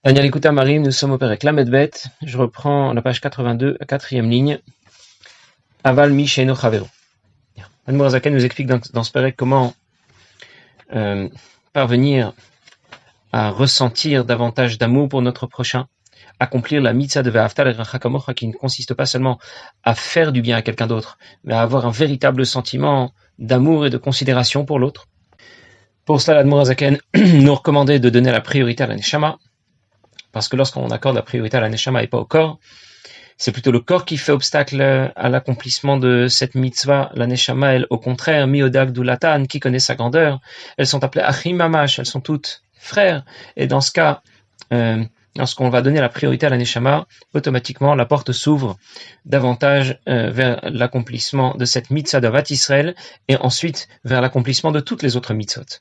Daniel Écoute Marim, nous sommes au Pérec Lamedbet. Je reprends la page 82, quatrième ligne. Aval mi sheino chavero. Admorazaken nous explique dans ce Pérec comment parvenir à ressentir davantage d'amour pour notre prochain, accomplir la mitzvah de Ve'afta l'Erecha Kamocha, qui ne consiste pas seulement à faire du bien à quelqu'un d'autre, mais à avoir un véritable sentiment d'amour et de considération pour l'autre. Pour cela, l'Admorazaken nous recommandait de donner la priorité à la Neshama, parce que lorsqu'on accorde la priorité à la Neshama et pas au corps, c'est plutôt le corps qui fait obstacle à l'accomplissement de cette mitzvah. La Neshama, elle, au contraire, Miodag Dulatan, qui connaît sa grandeur, elles sont appelées Achim Mamash, elles sont toutes frères. Et dans ce cas, lorsqu'on va donner la priorité à la Neshama, automatiquement la porte s'ouvre davantage vers l'accomplissement de cette mitzvah d'Avat Israël et ensuite vers l'accomplissement de toutes les autres mitzvot.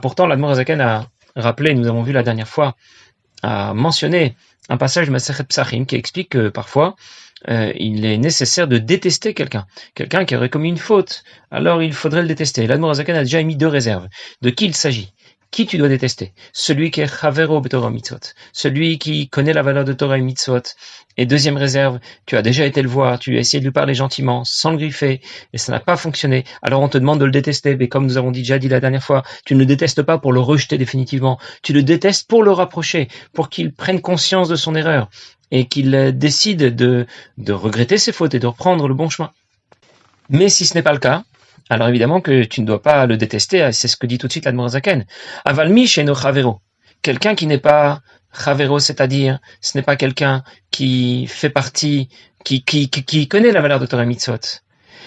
Pourtant, l'Admor Hazaken a rappelé, nous avons vu la dernière fois, a mentionné un passage de Masechet Psachim qui explique que parfois il est nécessaire de détester quelqu'un qui aurait commis une faute, alors il faudrait le détester. L'Admor Hazaken a déjà émis deux réserves. De qui il s'agit? Qui tu dois détester? Celui qui est Chavero B'Torah Mitzvot, celui qui connaît la valeur de Torah et Mitzvot. Et deuxième réserve, tu as déjà été le voir, tu as essayé de lui parler gentiment, sans le griffer, et ça n'a pas fonctionné. Alors on te demande de le détester, mais comme nous avons déjà dit la dernière fois, tu ne le détestes pas pour le rejeter définitivement, tu le détestes pour le rapprocher, pour qu'il prenne conscience de son erreur, et qu'il décide de regretter ses fautes et de reprendre le bon chemin. Mais si ce n'est pas le cas, alors évidemment que tu ne dois pas le détester, c'est ce que dit tout de suite l'Admor Hazaken. Avalmi sheino chavero. Quelqu'un qui n'est pas chavero, c'est-à-dire, ce n'est pas quelqu'un qui fait partie, qui connaît la valeur de Torah Mitzvot.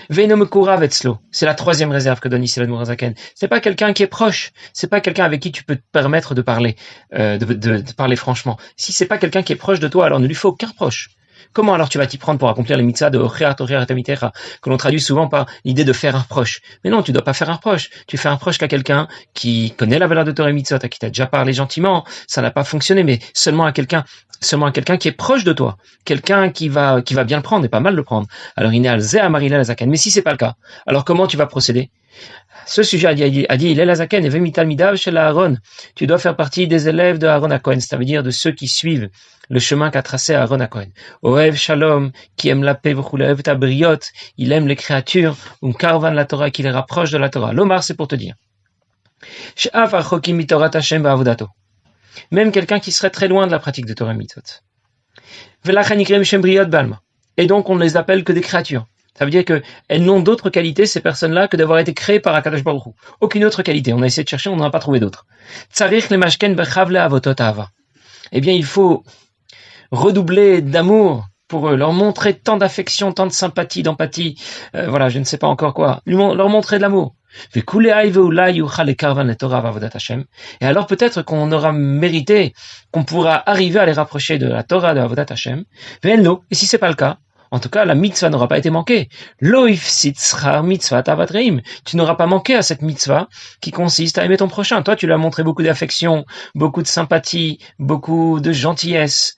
Veino mekurav etzlo. C'est la troisième réserve que donne ici l'Admor Hazaken. C'est pas quelqu'un qui est proche. C'est pas quelqu'un avec qui tu peux te permettre de parler, de parler franchement. Si c'est pas quelqu'un qui est proche de toi, alors ne lui faut aucun reproche. Comment alors tu vas t'y prendre pour accomplir les mitzvahs de Ocheat Ocheat Tamitecha, que l'on traduit souvent par l'idée de faire un reproche? Mais non, tu dois pas faire un reproche. Tu fais un reproche qu'à quelqu'un qui connaît la valeur de Torah et mitzvot, à qui t'a déjà parlé gentiment, ça n'a pas fonctionné, mais seulement à quelqu'un qui est proche de toi, quelqu'un qui va bien le prendre et pas mal le prendre. Alors il est al Zeh Marila Lazaken. Mais si c'est pas le cas, alors comment tu vas procéder? Ce sujet a dit il est Lazaken et Vemital Midav chez Aaron. Tu dois faire partie des élèves de Aaron HaKohen, ça veut dire de ceux qui suivent le chemin qu'a tracé Aaron HaKohen. Oev Shalom, qui aime la paix, Oev Tabriot, il aime les créatures, Karvan la Torah, qui les rapproche de la Torah. L'Omar, c'est pour te dire. Même quelqu'un qui serait très loin de la pratique de Torah Mitzvot. Et donc on ne les appelle que des créatures. Ça veut dire qu'elles n'ont d'autres qualités, ces personnes-là, que d'avoir été créées par Akadosh Baruch Hu. Aucune autre qualité. On a essayé de chercher, on n'en a pas trouvé d'autres. Eh bien, il faut redoubler d'amour pour eux, leur montrer tant d'affection, tant de sympathie, d'empathie, je ne sais pas encore quoi, leur montrer de l'amour. Et alors peut-être qu'on aura mérité, qu'on pourra arriver à les rapprocher de la Torah de Avodat Hashem. Et si c'est pas le cas, en tout cas, la mitzvah n'aura pas été manquée. Tu n'auras pas manqué à cette mitzvah qui consiste à aimer ton prochain. Toi, tu lui as montré beaucoup d'affection, beaucoup de sympathie, beaucoup de gentillesse.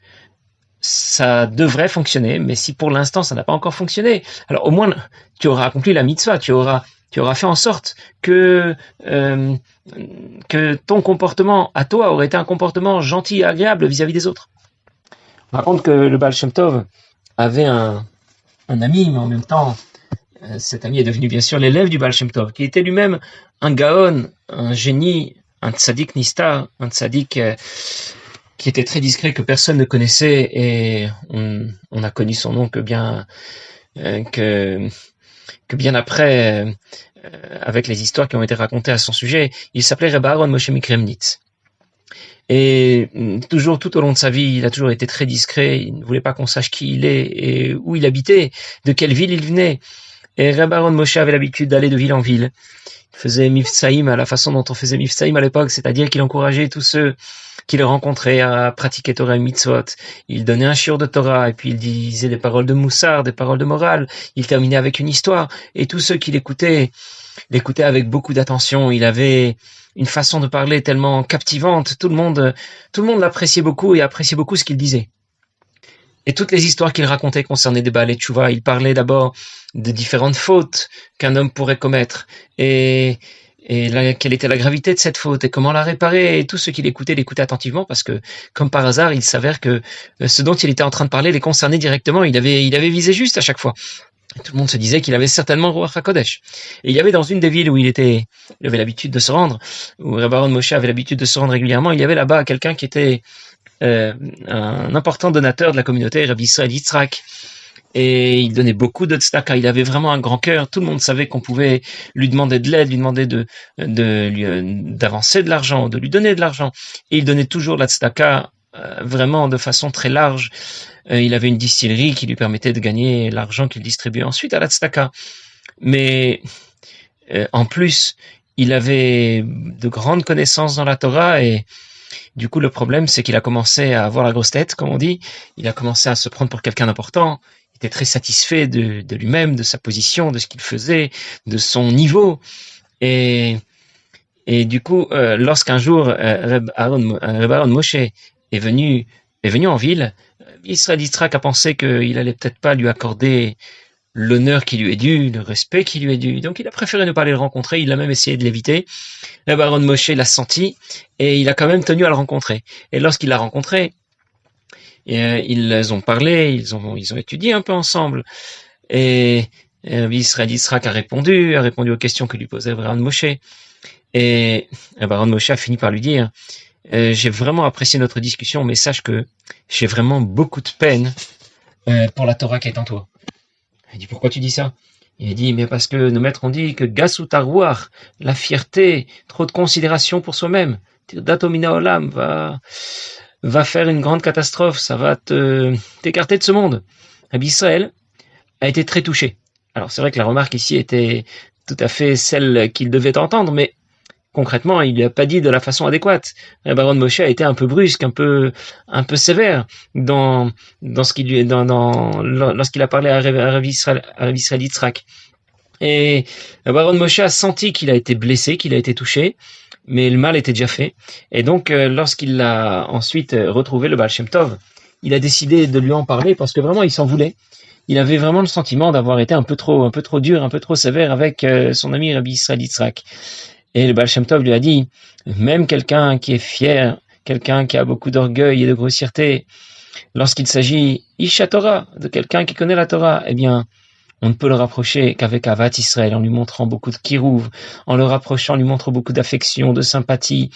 Ça devrait fonctionner, mais si pour l'instant ça n'a pas encore fonctionné, alors au moins tu auras accompli la mitzvah, tu auras fait en sorte que ton comportement à toi aurait été un comportement gentil et agréable vis-à-vis des autres. On raconte que le Baal Shem Tov avait un ami, mais en même temps, cet ami est devenu bien sûr l'élève du Baal Shem Tov, qui était lui-même un gaon, un génie, un tzaddik nistar, un tzaddik qui était très discret, que personne ne connaissait, et on a connu son nom que bien après, avec les histoires qui ont été racontées à son sujet. Il s'appelait Reb Aaron Moshe Mikremnitz. Et toujours, tout au long de sa vie, il a toujours été très discret. Il ne voulait pas qu'on sache qui il est et où il habitait, de quelle ville il venait. Et Reb Aaron Moshe avait l'habitude d'aller de ville en ville. Il faisait mifsaïm à la façon dont on faisait mifsaïm à l'époque, c'est-à-dire qu'il encourageait tous ceux qu'il rencontrait à pratiquer Torah et Mitzvot. Il donnait un shiur de Torah, et puis il disait des paroles de moussard, des paroles de morale. Il terminait avec une histoire, et tous ceux qui l'écoutaient avec beaucoup d'attention. Il avait une façon de parler tellement captivante. Tout le monde l'appréciait beaucoup et appréciait beaucoup ce qu'il disait. Et toutes les histoires qu'il racontait concernaient des Baalei Teshuvah, il parlait d'abord de différentes fautes qu'un homme pourrait commettre. Et et quelle était la gravité de cette faute et comment la réparer. Et tous ceux qui l'écoutaient attentivement parce que, comme par hasard, il s'avère que ce dont il était en train de parler les concernait directement. Il avait visé juste à chaque fois. Tout le monde se disait qu'il avait certainement le Ruach HaKodesh. Et il y avait dans une des villes où il avait l'habitude de se rendre, où Reb Aaron Moshe avait l'habitude de se rendre régulièrement, il y avait là-bas quelqu'un qui était un important donateur de la communauté, Rabbi Israël Yitzhak. Et il donnait beaucoup de tzedaka. Il avait vraiment un grand cœur. Tout le monde savait qu'on pouvait lui demander de l'aide, lui demander d'avancer de l'argent, de lui donner de l'argent. Et il donnait toujours la tzedaka vraiment de façon très large. Il avait une distillerie qui lui permettait de gagner l'argent qu'il distribuait ensuite à la tzedaka. Mais en plus, il avait de grandes connaissances dans la Torah et du coup, le problème, c'est qu'il a commencé à avoir la grosse tête, comme on dit. Il a commencé à se prendre pour quelqu'un d'important. Il était très satisfait de lui-même, de sa position, de ce qu'il faisait, de son niveau. Et du coup, lorsqu'un jour, Reb Aaron Moshe est venu en ville, Israël Yitzhak a pensé qu'il allait peut-être pas lui accorder l'honneur qui lui est dû, le respect qui lui est dû. Donc il a préféré ne pas aller le rencontrer, il a même essayé de l'éviter. Le baron Moshe l'a senti et il a quand même tenu à le rencontrer. Et lorsqu'il l'a rencontré, ils ont parlé, ils ont étudié un peu ensemble. Et Israël Yitzhak a répondu aux questions que lui posait le baron Moshe. Et le baron Moshe a fini par lui dire j'ai vraiment apprécié notre discussion, mais sache que j'ai vraiment beaucoup de peine pour la Torah qui est en toi. Il dit, pourquoi tu dis ça? Il a dit, mais parce que nos maîtres ont dit que Gassut Arwar, la fierté, trop de considération pour soi-même, Datomina Olam va faire une grande catastrophe, ça va t'écarter de ce monde. Rabbi Israël a été très touché. Alors c'est vrai que la remarque ici était tout à fait celle qu'il devait entendre, mais concrètement, il lui a pas dit de la façon adéquate. Le baron Moshe a été un peu brusque, un peu sévère dans ce qu'il lui lorsqu'il a parlé à Rabbi Israël Yitzhak. Et le baron Moshe a senti qu'il a été blessé, qu'il a été touché, mais le mal était déjà fait. Et donc, lorsqu'il l'a ensuite retrouvé, le Baal Shem Tov, il a décidé de lui en parler parce que vraiment, il s'en voulait. Il avait vraiment le sentiment d'avoir été un peu trop dur, un peu trop sévère avec son ami Rabbi Israël Yitzhak. Et le Baal Shem Tov lui a dit, même quelqu'un qui est fier, quelqu'un qui a beaucoup d'orgueil et de grossièreté, lorsqu'il s'agit Isha Torah, de quelqu'un qui connaît la Torah, eh bien, on ne peut le rapprocher qu'avec Avat Israël, en lui montrant beaucoup de kirouv, en le rapprochant, lui montrant beaucoup d'affection, de sympathie,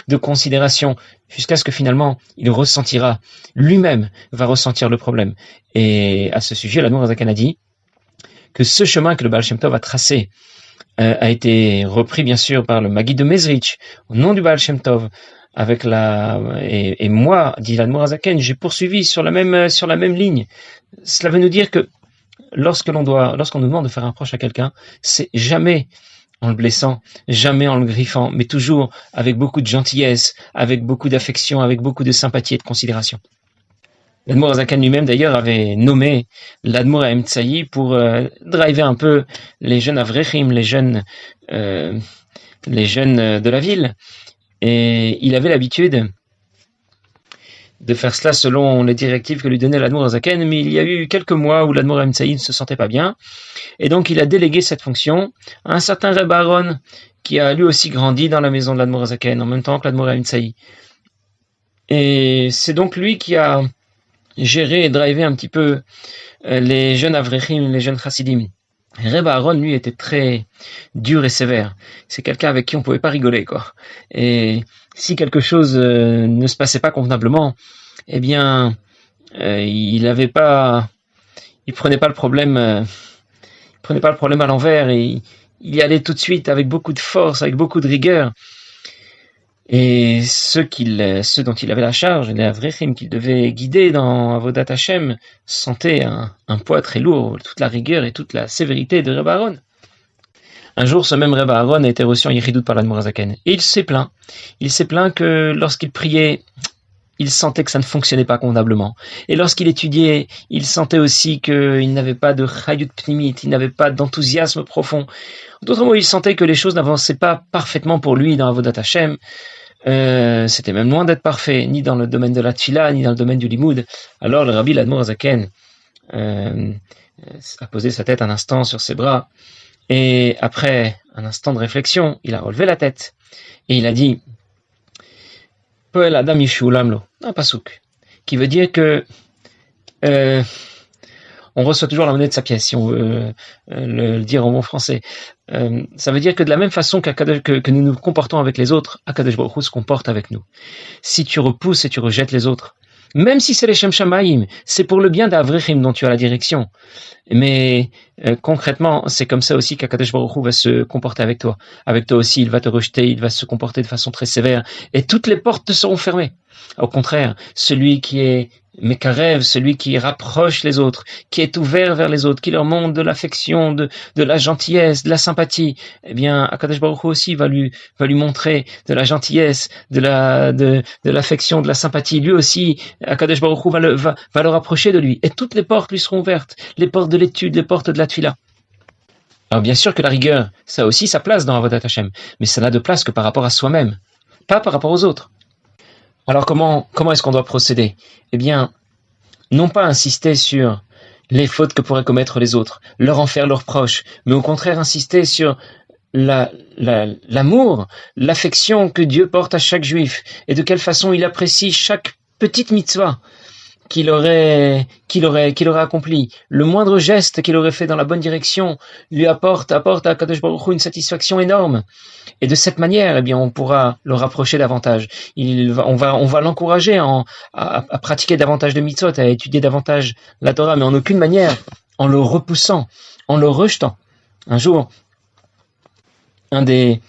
de considération, jusqu'à ce que finalement, il ressentira, lui-même va ressentir le problème. Et à ce sujet, l'Admor HaZaken a dit que ce chemin que le Baal Shem Tov a tracé a été repris bien sûr par le Maggid de Mezrich au nom du Baal Shem Tov avec et moi, dit l'Admor HaZaken, j'ai poursuivi sur la même ligne. Cela veut nous dire que lorsqu'on nous demande de faire un reproche à quelqu'un, c'est jamais en le blessant, jamais en le griffant, mais toujours avec beaucoup de gentillesse, avec beaucoup d'affection, avec beaucoup de sympathie et de considération. L'Admor HaZaken lui-même, d'ailleurs, avait nommé l'Admor HaEmtsaï pour driver un peu les jeunes Avrechim, les jeunes de la ville. Et il avait l'habitude de faire cela selon les directives que lui donnait l'Admor HaZaken, mais il y a eu quelques mois où l'Admor HaEmtsaï ne se sentait pas bien. Et donc, il a délégué cette fonction à un certain Reb Aaron, qui a lui aussi grandi dans la maison de l'Admor HaZaken, en même temps que l'Admor HaEmtsaï. Et c'est donc lui qui a gérer et driver un petit peu les jeunes Avrechim, les jeunes Chassidim. Reb Aaron, lui, était très dur et sévère. C'est quelqu'un avec qui on pouvait pas rigoler, quoi. Et si quelque chose ne se passait pas convenablement, eh bien, il prenait pas le problème à l'envers et il y allait tout de suite avec beaucoup de force, avec beaucoup de rigueur. Et ceux dont il avait la charge, les Avrechim qu'il devait guider dans Avodat Hashem, sentaient un poids très lourd, toute la rigueur et toute la sévérité de Reb Aaron. Un jour, ce même Reb Aaron a été reçu en Yechidut par l'Admor HaZaken. Et il s'est plaint. Il s'est plaint que lorsqu'il priait, il sentait que ça ne fonctionnait pas convenablement. Et lorsqu'il étudiait, il sentait aussi qu'il n'avait pas de chayut pnimit, il n'avait pas d'enthousiasme profond. D'autres mots, il sentait que les choses n'avançaient pas parfaitement pour lui dans Avodat Hashem. C'était même loin d'être parfait, ni dans le domaine de la tfila, ni dans le domaine du limoud. Alors le Rabbi l'Admor HaZaken a posé sa tête un instant sur ses bras Et après un instant de réflexion, il a relevé la tête et il a dit Poel Adam Yishulam Lo, un pasouk, qui veut dire que on reçoit toujours la monnaie de sa pièce, si on veut le dire en bon français. Ça veut dire que de la même façon que nous nous comportons avec les autres, Akadosh Baruch Hu se comporte avec nous. Si tu repousses et tu rejettes les autres, même si c'est les Shem Shamayim, c'est pour le bien d'Avrichim dont tu as la direction. Mais concrètement, c'est comme ça aussi qu'Akadosh Baruch Hu va se comporter avec toi. Avec toi aussi, il va te rejeter, il va se comporter de façon très sévère, et toutes les portes te seront fermées. Au contraire, celui qui est Mekarev, celui qui rapproche les autres, qui est ouvert vers les autres, qui leur montre de l'affection, de la gentillesse, de la sympathie, eh bien, Akadosh Baruch Hu aussi va lui montrer de la gentillesse, de l'affection, de la sympathie. Lui aussi, Akadosh Baruch Hu va le rapprocher de lui. Et toutes les portes lui seront ouvertes. Les portes de l'étude, les portes de la tfila. Alors, bien sûr que la rigueur, ça a aussi sa place dans Avodat Hashem. Mais ça n'a de place que par rapport à soi-même. Pas par rapport aux autres. Alors comment est-ce qu'on doit procéder? Eh bien, non pas insister sur les fautes que pourraient commettre les autres, leur en faire leurs proches, mais au contraire insister sur l'amour, l'affection que Dieu porte à chaque juif, et de quelle façon il apprécie chaque petite mitzvah qu'il aurait accompli. Le moindre geste qu'il aurait fait dans la bonne direction lui apporte à Kadosh Baruch Hu une satisfaction énorme. Et de cette manière, eh bien, on pourra le rapprocher davantage. On va l'encourager à pratiquer davantage de mitzvot, à étudier davantage la Torah, mais en aucune manière en le repoussant, en le rejetant. Un jour, une des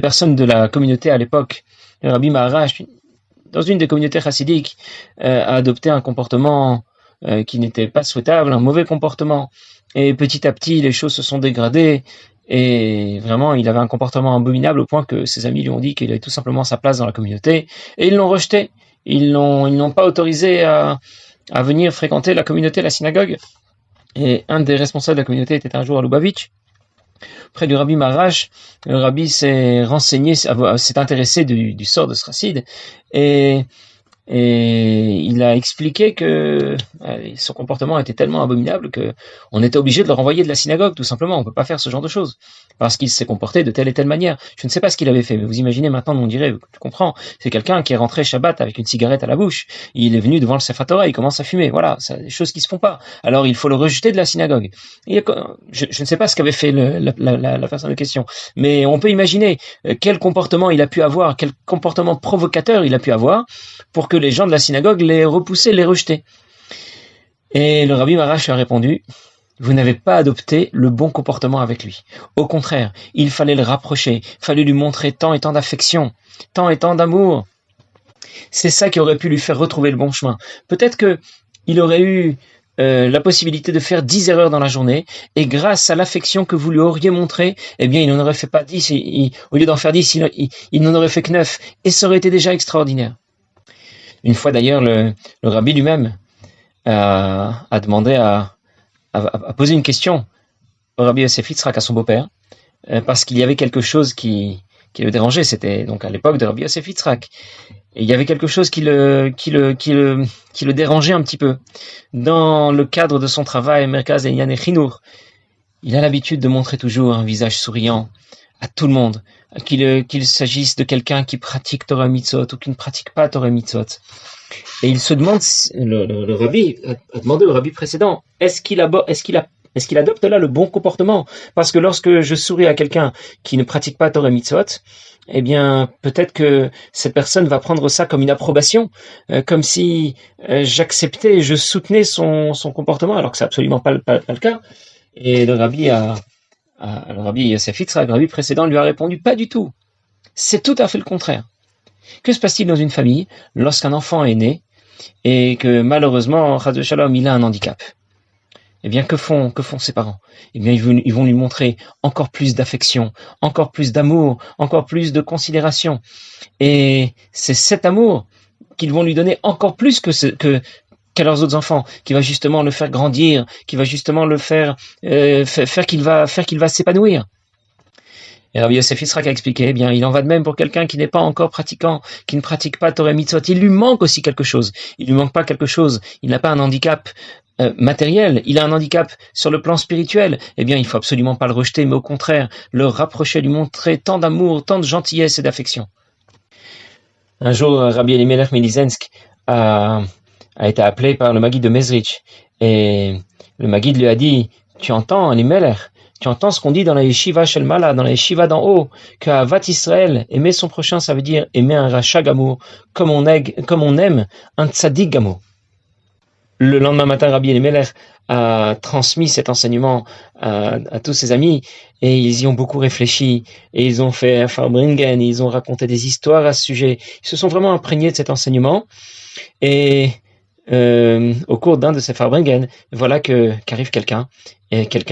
personnes de la communauté à l'époque, le Rabbi Maharash, dans une des communautés chassidiques, a adopté un comportement qui n'était pas souhaitable, un mauvais comportement. Et petit à petit, les choses se sont dégradées. Et vraiment, il avait un comportement abominable au point que ses amis lui ont dit qu'il avait tout simplement sa place dans la communauté. Et ils l'ont rejeté. Ils n'ont pas autorisé à venir fréquenter la communauté, la synagogue. Et un des responsables de la communauté était un jour à Lubavitch, près du Rabbi Maharash. Le Rabbi s'est renseigné, s'est intéressé du sort de ce chassid, et il a expliqué que son comportement était tellement abominable que on était obligé de le renvoyer de la synagogue, tout simplement. On peut pas faire ce genre de choses parce qu'il s'est comporté de telle et telle manière. Je ne sais pas ce qu'il avait fait, mais vous imaginez maintenant, on dirait, tu comprends, c'est quelqu'un qui est rentré Shabbat avec une cigarette à la bouche, il est venu devant le Sefer Torah, il commence à fumer, voilà, c'est des choses qui se font pas. Alors il faut le rejeter de la synagogue. Et je ne sais pas ce qu'avait fait la personne de question, mais on peut imaginer quel comportement il a pu avoir, quel comportement provocateur il a pu avoir pour que les gens de la synagogue les repoussaient, les rejetaient. Et le Rabbi Maharash a répondu, vous n'avez pas adopté le bon comportement avec lui. Au contraire, il fallait le rapprocher, il fallait lui montrer tant et tant d'affection, tant et tant d'amour. C'est ça qui aurait pu lui faire retrouver le bon chemin. Peut-être que il aurait eu la possibilité de faire 10 erreurs dans la journée, et grâce à l'affection que vous lui auriez montrée, eh bien, il n'en aurait fait pas 10, au lieu d'en faire 10, il n'en aurait fait que 9, et ça aurait été déjà extraordinaire. Une fois d'ailleurs, le rabbi lui-même a demandé à poser une question au rabbi Yosef Yitzhak, à son beau-père, parce qu'il y avait quelque chose qui le dérangeait. C'était donc à l'époque de rabbi Yosef Yitzhak. Et il y avait quelque chose qui le dérangeait un petit peu. Dans le cadre de son travail, Merkaz Einyan et Chinour, il a l'habitude de montrer toujours un visage souriant à tout le monde, qu'il s'agisse de quelqu'un qui pratique Torah Mitzvot ou qui ne pratique pas Torah Mitzvot. Et il se demande, le rabbi a demandé au rabbi précédent, est-ce qu'il adopte là le bon comportement? Parce que lorsque je souris à quelqu'un qui ne pratique pas Torah Mitzvot, eh bien, peut-être que cette personne va prendre ça comme une approbation, comme si j'acceptais, je soutenais son comportement, alors que c'est absolument pas le cas. Et le rabbi Yosef Yitzhak, le rabbi précédent, lui a répondu, pas du tout. C'est tout à fait le contraire. Que se passe-t-il dans une famille lorsqu'un enfant est né et que malheureusement, Chas v'Shalom, il a un handicap? Eh bien, que font ses parents? Eh bien, ils vont lui montrer encore plus d'affection, encore plus d'amour, encore plus de considération. Et c'est cet amour qu'ils vont lui donner encore plus qu'à leurs autres enfants, qui va justement le faire grandir, qui va justement le faire qu'il va s'épanouir. Et Rabbi Yosef Yitzhak a expliqué, eh bien, il en va de même pour quelqu'un qui n'est pas encore pratiquant, qui ne pratique pas Torah Mitzvot. Il lui manque aussi quelque chose. Il lui manque pas quelque chose. Il n'a pas un handicap matériel, il a un handicap sur le plan spirituel. Eh bien, il faut absolument pas le rejeter, mais au contraire, le rapprocher, lui montrer tant d'amour, tant de gentillesse et d'affection. Un jour, Rabbi Elimelech Milizensk a été appelé par le Maguide de Mezrich. Et le Maguide lui a dit, tu entends, Elimelech, tu entends ce qu'on dit dans la yeshiva Shel Mala, dans la yeshiva d'en haut, qu'Avat Israël, aimer son prochain, ça veut dire aimer un Racha Gamour, comme on aime un Tzadik Gamour. Le lendemain matin, Rabbi Elimelech a transmis cet enseignement à tous ses amis et ils y ont beaucoup réfléchi et ils ont fait un Farbringen, ils ont raconté des histoires à ce sujet. Ils se sont vraiment imprégnés de cet enseignement et au cours d'un de ces Farbringen, voilà qu'arrive quelqu'un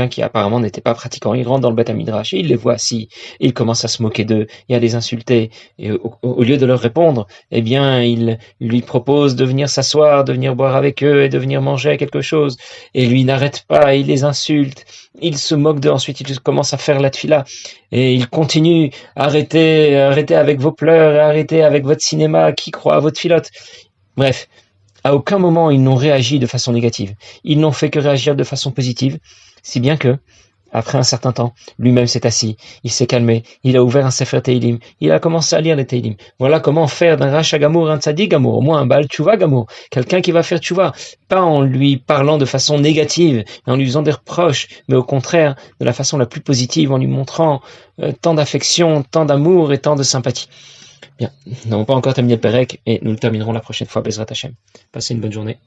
qui apparemment n'était pas pratiquant. Il rentre dans le Beth Midrash et il les voit assis. Il commence à se moquer d'eux et à les insulter. Et au lieu de leur répondre, eh bien, il lui propose de venir s'asseoir, de venir boire avec eux et de venir manger quelque chose. Et lui n'arrête pas, il les insulte. Il se moque d'eux. Ensuite, il commence à faire la tfila. Et il continue, arrêtez avec vos pleurs, arrêtez avec votre cinéma, qui croit à votre filote. Bref. À aucun moment ils n'ont réagi de façon négative. Ils n'ont fait que réagir de façon positive, si bien que, après un certain temps, lui-même s'est assis, il s'est calmé, il a ouvert un Sefer Teilim, il a commencé à lire les Teilim. Voilà comment faire d'un Racha Gamour un Tzadik Gamour, au moins un Baal Tshuva Gamour, quelqu'un qui va faire Tshuva, pas en lui parlant de façon négative, en lui faisant des reproches, mais au contraire, de la façon la plus positive, en lui montrant tant d'affection, tant d'amour et tant de sympathie. Bien, nous n'avons pas encore terminé le Pérec et nous le terminerons la prochaine fois, Bezrat Hashem. Passez une bonne journée.